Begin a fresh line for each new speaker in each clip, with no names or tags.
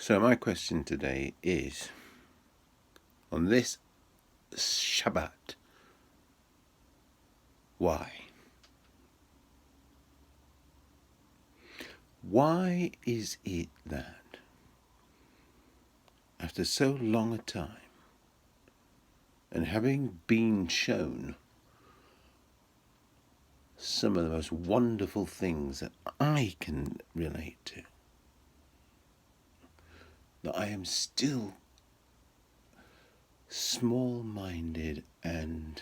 So my question today is, on this Shabbat, why? Why is it that, after so long a time, and having been shown some of the most wonderful things that I can relate to, that I am still small-minded and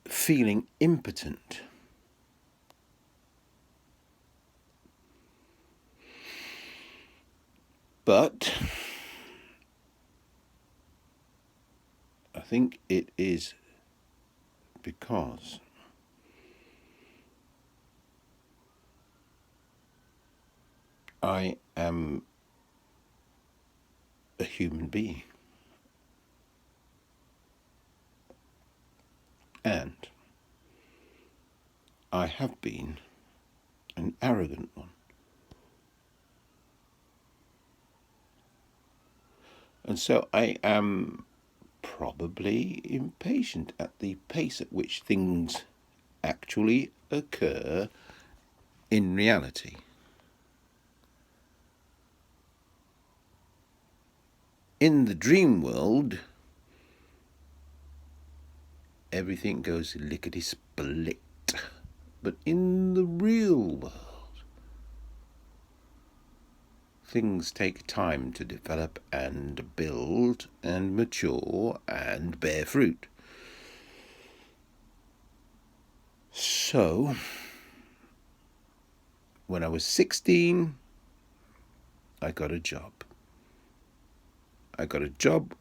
feeling impotent? But I think it is because I am a human being, and I have been an arrogant one. And so I am probably impatient at the pace at which things actually occur in reality. In the dream world, everything goes lickety-split. But in the real world, things take time to develop and build and mature and bear fruit. So, when I was 16, I got a job. I got a job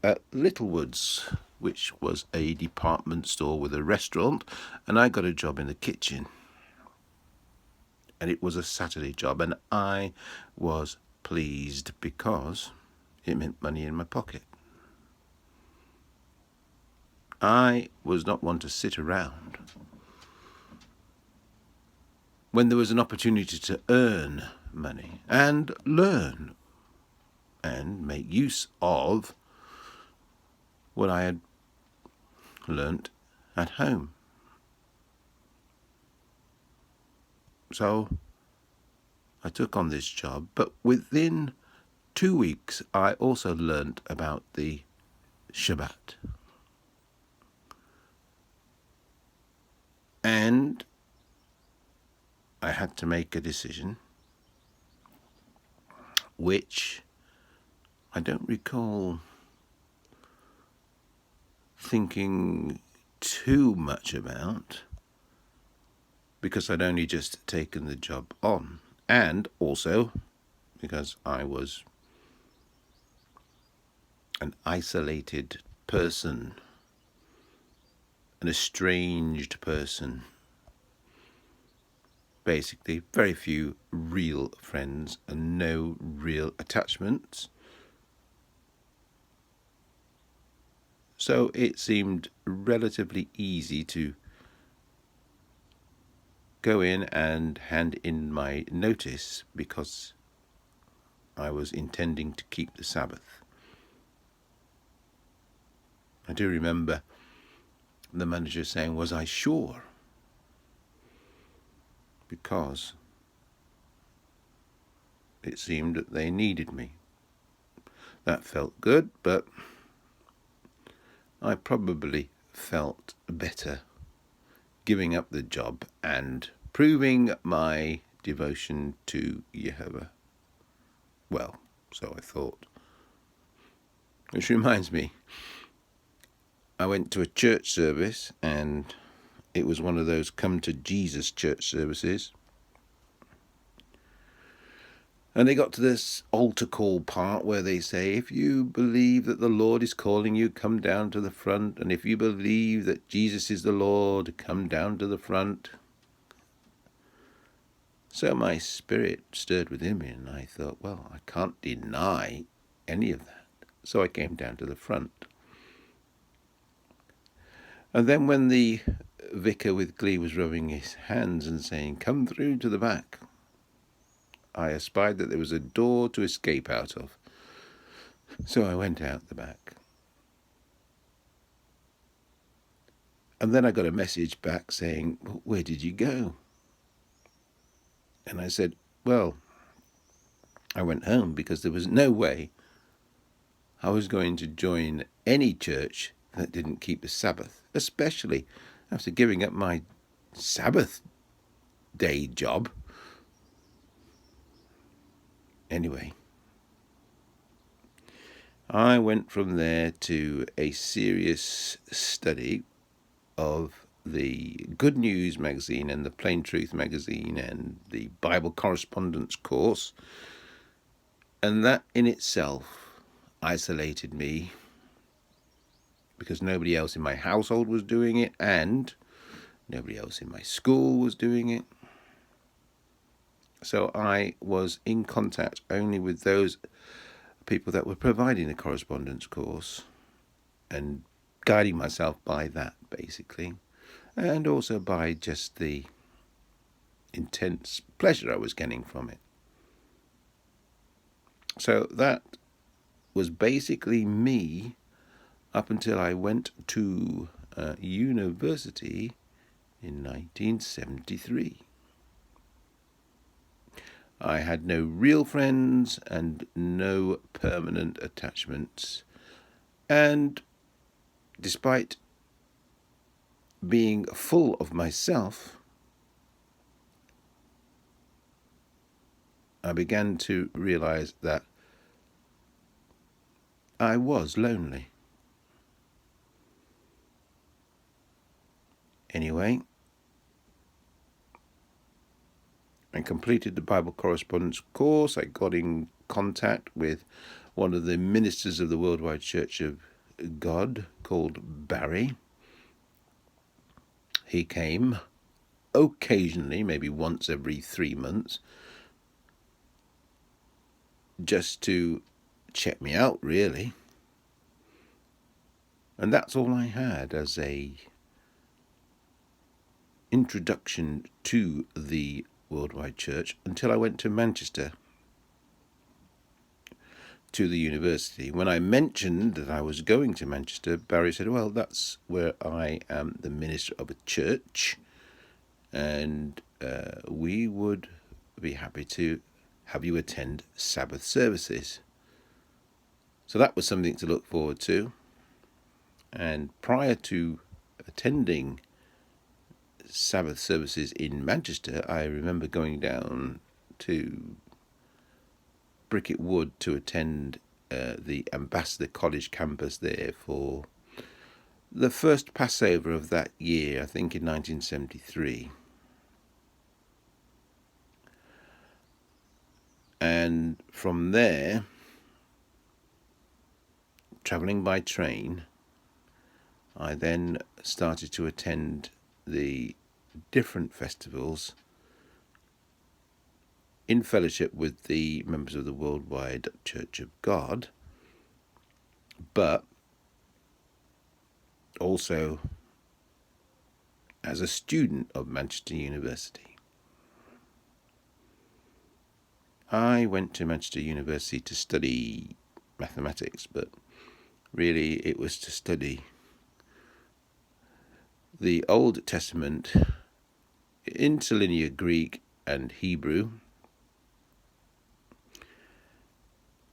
at Littlewoods, which was a department store with a restaurant, and I got a job in the kitchen. And it was a Saturday job, and I was pleased because it meant money in my pocket. I was not one to sit around when there was an opportunity to earn money and learn and make use of what I had learnt at home. So I took on this job, but within 2 weeks I also learnt about the Shabbat. And I had to make a decision, which I don't recall thinking too much about, because I'd only just taken the job on, and also because I was an isolated person, an estranged person. Basically, very few real friends and no real attachments. So it seemed relatively easy to go in and hand in my notice, because I was intending to keep the Sabbath. I do remember the manager saying, "Was I sure?" Because it seemed that they needed me. That felt good, but I probably felt better giving up the job and proving my devotion to Jehovah. Well, so I thought. Which reminds me, I went to a church service, and it was one of those come to Jesus church services. And they got to this altar call part where they say, if you believe that the Lord is calling you, come down to the front. And if you believe that Jesus is the Lord, come down to the front. So my spirit stirred within me, and I thought, well, I can't deny any of that. So I came down to the front. And then when the vicar with glee was rubbing his hands and saying, come through to the back, I espied that there was a door to escape out of. So I went out the back. And then I got a message back saying, "Where did you go?" And I said, "Well, I went home because there was no way I was going to join any church that didn't keep the Sabbath, especially after giving up my Sabbath day job." Anyway, I went from there to a serious study of the Good News magazine and the Plain Truth magazine and the Bible correspondence course, and that in itself isolated me because nobody else in my household was doing it and nobody else in my school was doing it. So I was in contact only with those people that were providing the correspondence course and guiding myself by that, basically, and also by just the intense pleasure I was getting from it. So that was basically me up until I went to university in 1973. I had no real friends and no permanent attachments, and despite being full of myself, I began to realize that I was lonely. Anyway, I completed the Bible correspondence course. I got in contact with one of the ministers of the Worldwide Church of God called Barry. He came occasionally, maybe once every 3 months, just to check me out, really. And that's all I had as a introduction to the Worldwide Church until I went to Manchester to the university. When I mentioned that I was going to Manchester, Barry said, "Well, that's where I am the minister of a church, and we would be happy to have you attend Sabbath services." So that was something to look forward to. And prior to attending Sabbath services in Manchester, I remember going down to Bricket Wood to attend the Ambassador College campus there for the first Passover of that year, I think in 1973. And from there, travelling by train, I then started to attend the different festivals in fellowship with the members of the Worldwide Church of God, but also as a student of Manchester University. I went to Manchester University to study mathematics, but really it was to study the Old Testament, interlinear Greek and Hebrew,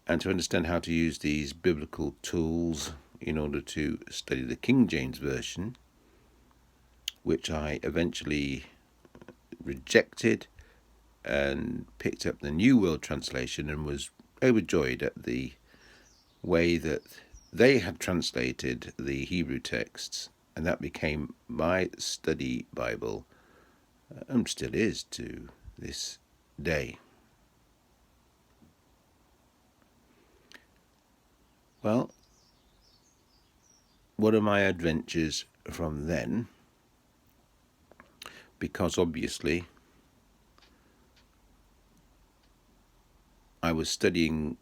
and to understand how to use these biblical tools in order to study the King James Version, which I eventually rejected and picked up the New World Translation and was overjoyed at the way that they had translated the Hebrew texts, and that became my study Bible, and still is to this day. Well, what are my adventures from then? Because obviously I was studying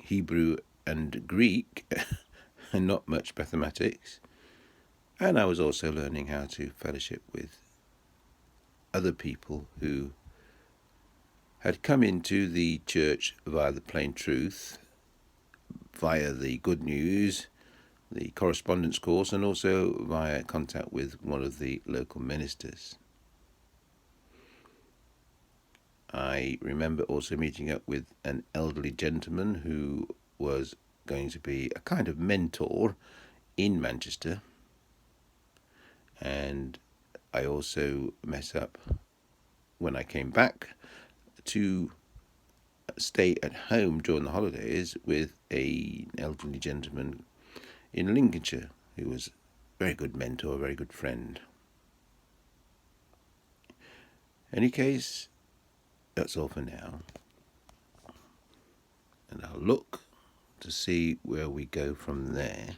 Hebrew and Greek and not much mathematics, and I was also learning how to fellowship with other people who had come into the church via the plain truth, via the good news, the correspondence course, and also via contact with one of the local ministers. I remember also meeting up with an elderly gentleman who was going to be a kind of mentor in Manchester, and I also met up when I came back to stay at home during the holidays with an elderly gentleman in Lincolnshire who was a very good mentor, a very good friend. In any case, that's all for now, and I'll look to see where we go from there.